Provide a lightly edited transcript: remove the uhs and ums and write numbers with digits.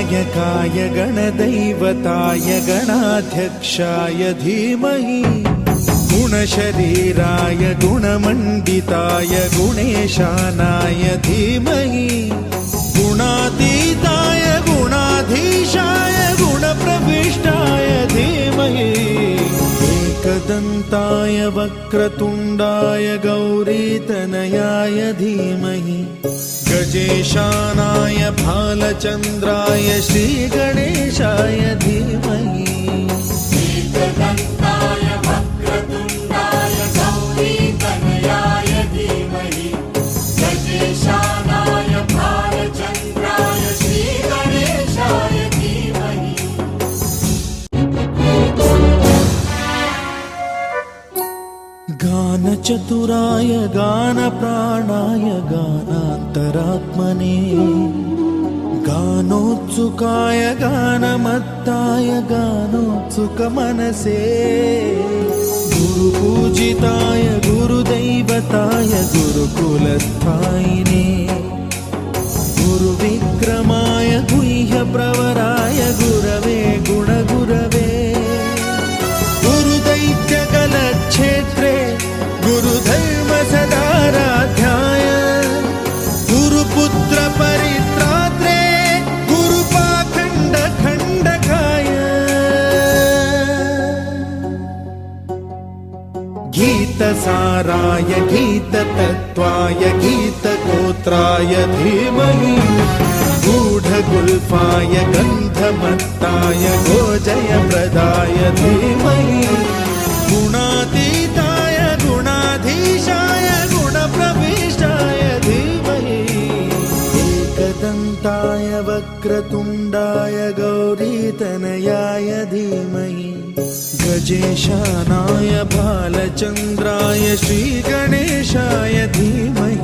गणनायकाय गणदैवताय गणाध्यक्षाय धीमहि गुणशरीराय गुणमण्डिताय गुणेशानाय धीमहि गुणातीताय गुणाधीशाय गुणप्रविष्टाय धीमहि एकदन्ताय वक्रतुण्डाय गौरीतनयाय धीमहि गजेशानाय भालचन्द्राय श्रीगणेशाय धीमहि एकदन्ताय वक्रतुण्डाय गौरीतनयाय धीमहि गजेशानाय भालचन्द्राय श्रीगणेशाय धीमहि गानचतुराय गानप्राणाय गानान्तरात्मने गानोत्सुकाय गानमत्ताय गानोत्सुकमनसे गुरुपूजिताय गुरुदैवताय गुरुकुलस्थायिने गुरुविक्रमाय गुह्यप्रवराय गुरवे गुणगुरवे गुरुदैत्यकलक्षेत्रे गुरुधर्मसदाराध्याय गुरुपुत्र परित्रात्रे गुरुपाखण्डखण्डकाय गीतसाराय गीततत्त्वाय गीतगोत्राय धीमहि गूढगुल्फाय गन्धमत्ताय गोजयप्रदाय धीमहि गुणातीताय गुणाधीशाय गुणप्रविष्टाय धीमहि एकदन्ताय वक्रतुण्डाय गौरीतनयाय धीमहि गजेशानाय भालचन्द्राय श्रीगणेशाय धीमहि